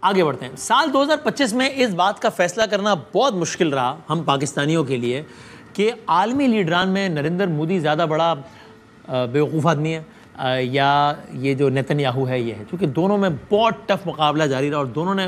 आगे बढ़ते हैं। साल 2025 में इस बात का फैसला करना बहुत मुश्किल रहा हम पाकिस्तानियों के लिए कि आलमी लीडरान में नरेंद्र मोदी ज़्यादा बड़ा बेवकूफ़ आदमी है या ये जो नेतन्याहू है ये है, क्योंकि दोनों में बहुत टफ मुकाबला जारी रहा और दोनों ने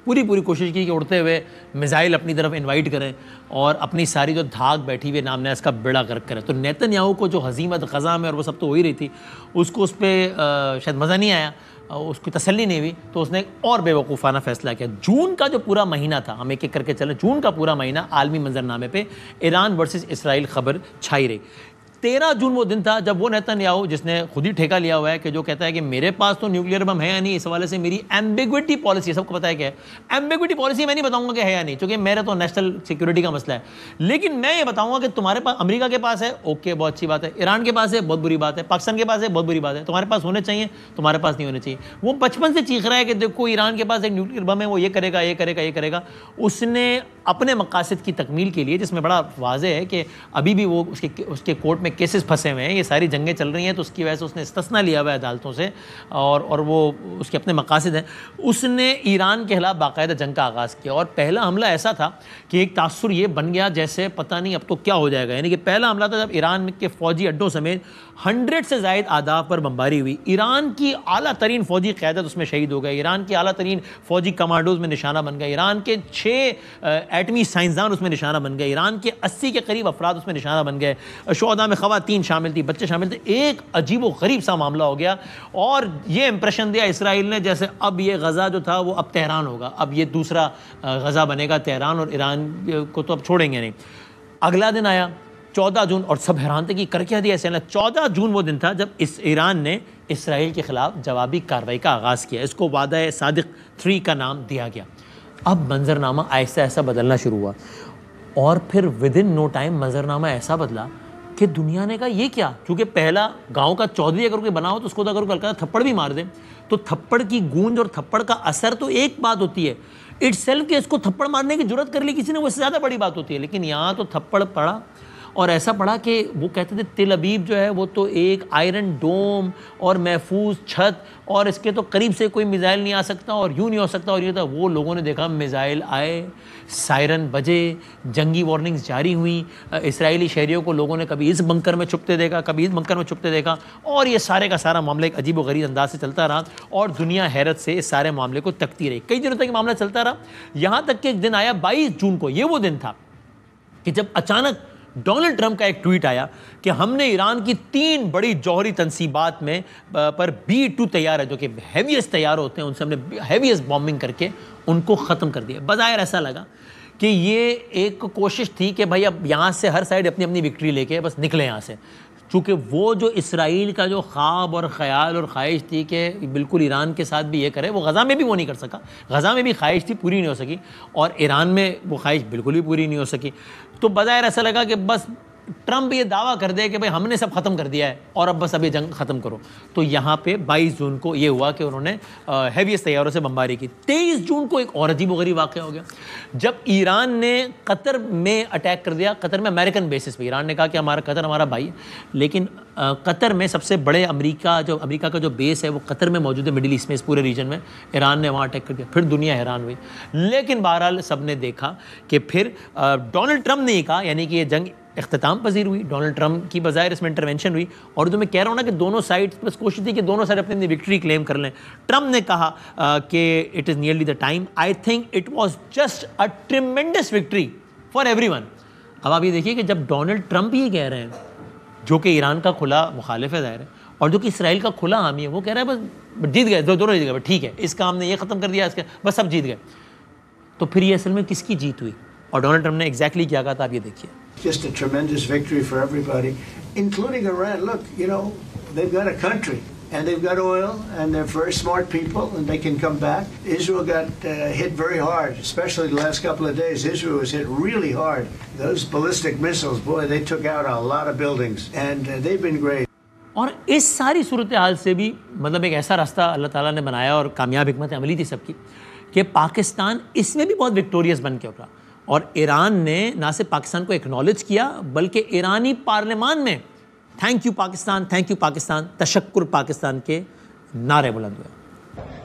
पूरी कोशिश की कि उड़ते हुए मिसाइल अपनी तरफ इनवाइट करें और अपनी सारी जो धाक बैठी हुई नाम नैस का बेड़ा गर्क करें। तो नेतन्याहू को जो हजीमत ग़ज़ा में और वो सब तो हो ही रही थी, उसको उस पर शायद मज़ा नहीं आया, उसकी तसल्ली नहीं हुई, तो उसने एक और बेवकूफ़ाना फ़ैसला किया। जून का जो पूरा महीना था, हम एक एक करके चलें, जून का पूरा महीना आलमी मंजरनामे पे ईरान वर्सेस इसराइल खबर छाई रही। 13 जून वो दिन था जब वो नेतन्याहू, जिसने खुद ही ठेका लिया हुआ है कि जो कहता है कि मेरे पास तो न्यूक्लियर बम है या नहीं, इस हवाले से मेरी एम्बिग्विटी पॉलिसी, सबको पता है क्या है एम्बिग्विटी पॉलिसी, मैं नहीं बताऊंगा कि है या नहीं, क्योंकि मेरा तो नेशनल सिक्योरिटी का मसला है, लेकिन मैं ये बताऊंगा कि तुम्हारे पास, अमेरिका के पास है, ओके बहुत अच्छी बात है, ईरान के पास है, बहुत बुरी बात है, पाकिस्तान के पास है, बहुत बुरी बात है, तुम्हारे पास होने चाहिए, तुम्हारे पास नहीं होने चाहिए। वो बचपन से चीख रहा है कि देखो ईरान के पास एक न्यूक्लियर बम है, वो ये करेगा ये करेगा ये करेगा। उसने अपने मकासद की तकमील के लिए, जिसमें बड़ा वाज़ेह है कि अभी भी वो उसके कोर्ट में केसेस फंसे हुए हैं, ये सारी जंगें चल रही हैं, तो उसकी वजह से उसने इस्तिस्ना लिया हुआ है अदालतों से और वो उसके अपने मकासद हैं। उसने ईरान के खिलाफ बाकायदा जंग का आगाज़ किया और पहला हमला ऐसा था कि एक तासुर ये बन गया जैसे पता नहीं अब तो क्या हो जाएगा। यानी कि पहला हमला था जब ईरान के फ़ौजी अड्डों समेत 100 से ज़ायद आदाब पर बमबारी हुई। ईरान की आला तरीन फ़ौजी क़यादत उसमें शहीद हो गए, ईरान की आला तरीन फ़ौजी कमांडोज़ में निशाना बन गए, ईरान के 6 एटमी साइंसदान उसमें निशाना बन गए, ईरान के 80 के करीब अफराद उसमें निशाना बन गए, शोहदा में ख़वातीन शामिल थी, बच्चे शामिल थे। एक अजीब व गरीब सा मामला हो गया और ये इंप्रेशन दिया इसराइल ने जैसे अब ये गज़ा जो था वो अब तेहरान होगा, अब ये दूसरा गज़ा बनेगा तेहरान, और ईरान को तो अब छोड़ेंगे नहीं। अगला दिन आया 14 जून और सब हैरान थे कि कर क्या दिया ऐसे। 14 जून वो दिन था जब इस ईरान ने इसराइल के ख़िलाफ़ जवाबी कार्रवाई का आगाज़ किया। इसको वादा सादिक 3 का नाम दिया गया। अब मंजरनामा ऐसा ऐसा बदलना शुरू हुआ और फिर विद इन नो टाइम मंजरनामा ऐसा बदला कि दुनिया ने कहा ये क्या, क्योंकि पहला गांव का चौधरी अगर कोई बना हो तो उसको तो अगर कोई थप्पड़ भी मार दे तो थप्पड़ की गूंज और थप्पड़ का असर तो एक बात होती है, इटसेल्फ के इसको थप्पड़ मारने की जरूरत कर ली किसी ने, वो इससे ज़्यादा बड़ी बात होती है। लेकिन यहाँ तो थप्पड़ पड़ा और ऐसा पड़ा कि वो कहते थे तिल अबीब जो है वो तो एक आयरन डोम और महफूज छत और इसके तो करीब से कोई मिसाइल नहीं आ सकता और यूँ नहीं हो सकता और ये था। वो लोगों ने देखा मिसाइल आए, सायरन बजे, जंगी वार्निंग्स जारी हुई, इसराइली शहरियों को लोगों ने कभी इस बंकर में छुपते देखा, कभी इस बंकर में छुपते देखा और ये सारे का सारा मामला एक अजीब व गरीब अंदाज से चलता रहा और दुनिया हैरत से इस सारे मामले को तकती रही। कई दिनों तक मामला चलता रहा, यहाँ तक कि एक दिन आया 22 जून को, ये वो दिन था कि जब अचानक डोनाल्ड ट्रंप का एक ट्वीट आया कि हमने ईरान की 3 बड़ी जौहरी तनसीबात में पर B-2 तैयार है, जो कि हैवीएस्ट तैयार होते हैं, उनसे हमने हैवीएस्ट बॉम्बिंग करके उनको ख़त्म कर दिया। बज़ाहिर ऐसा लगा कि ये एक कोशिश थी कि भाई अब यहाँ से हर साइड अपनी अपनी विक्ट्री लेके बस निकले यहाँ से, चूँकि वो जो इसराइल का जो ख्वाब और ख़याल और ख्वाहिश थी कि बिल्कुल ईरान के साथ भी ये करे, वो गज़ा में भी वो नहीं कर सका। गज़ा में भी ख्वाहिश थी, पूरी नहीं हो सकी, और ईरान में वो ख्वाहिश बिल्कुल भी पूरी नहीं हो सकी। तो बज़ाहिर ऐसा लगा कि बस ट्रंप ये दावा कर दे कि भाई हमने सब ख़त्म कर दिया है और अब बस अब ये जंग ख़त्म करो। तो यहाँ पे 22 जून को ये हुआ कि उन्होंने हैवीएस्ट तैयारों से बमबारी की। 23 जून को एक और अजीब व गरीब वाक़या हो गया जब ईरान ने कतर में अटैक कर दिया। कतर में अमेरिकन बेसिस पे ईरान ने कहा कि हमारा कतर हमारा भाई है, लेकिन कतर में सबसे बड़े अमेरिका का जो बेस है वो कतर में मौजूद है, मिडिल ईस्ट में, इस पूरे रीजन में। ईरान ने वहाँ अटैक कर दिया, फिर दुनिया हैरान हुई। लेकिन बहरहाल सब ने देखा कि फिर डोनाल्ड ट्रंप ने कहा, यानी कि ये जंग इख्तिताम पजीर हुई, डोनाल्ड ट्रंप की बज़ाहिर इसमें इंटरवेंशन हुई। और जो मैं कह रहा हूँ ना कि दोनों साइड बस कोशिश थी कि दोनों साइड अपनी अपनी विक्ट्री क्लेम कर लें। ट्रंप ने कहा कि it is nearly the time, I think it was just a tremendous victory for everyone. अब आप ये देखिए कि जब डोनाल्ड ट्रंप ये कह रहे हैं, जो कि ईरान का खुला मुखालिफ है ज़ाहिर है, और जो कि इसराइल का खुला हामी है, वो कह रहा है बस जीत गए, दोनों जीत गए, ठीक है, इस काम ने ये ख़त्म कर दिया, इसके बस सब जीत गए। तो फिर ये असल में किसकी जीत हुई और डोनाल्ड ट्रंप ने एग्जैक्टली क्या कहा था, आप ये देखिए। Just a tremendous victory for everybody, including Iran. Look, you know, they've got a country and they've got oil and they're very smart people and they can come back. Israel got hit very hard, especially the last couple of days. Israel was hit really hard. Those ballistic missiles, boy, they took out a lot of buildings and they've been great. और इस सारी सूरत हाल से भी मतलब एक ऐसा रास्ता अल्लाह ताला ने बनाया और कामयाब हिकमत अमली थी सबकी कि पाकिस्तान इसमें भी बहुत विक्टोरियस बन के उभरा। और ईरान ने ना सिर्फ पाकिस्तान को एक्नॉलेज किया बल्कि ईरानी पार्लियामान में थैंक यू पाकिस्तान, तशक्कुर पाकिस्तान के नारे बुलंद हुए।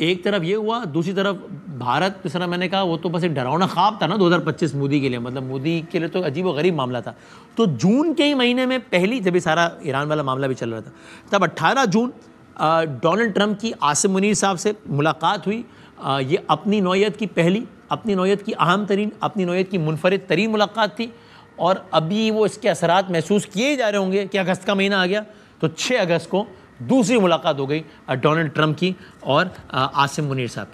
एक तरफ ये हुआ, दूसरी तरफ भारत, जिस तरह मैंने कहा, वो तो बस एक डरावना ख्वाब था ना 2025 मोदी के लिए, मतलब मोदी के लिए तो अजीब व गरीब मामला था। तो जून के ही महीने में पहली, जब ये सारा ईरान वाला मामला भी चल रहा था, तब 18 जून डोनाल्ड ट्रंप की आसिम मुनीर साहब से मुलाकात हुई। ये अपनी नौयत की पहली, अपनी नौयत की अहम तरीन, अपनी नौयत की मुनफरिद तरीन मुलाकात थी। और अभी वो इसके असरात महसूस किए ही जा रहे होंगे कि अगस्त का महीना आ गया, तो 6 अगस्त को दूसरी मुलाकात हो गई डोनाल्ड ट्रंप की और आसिम मुनीर साहब की।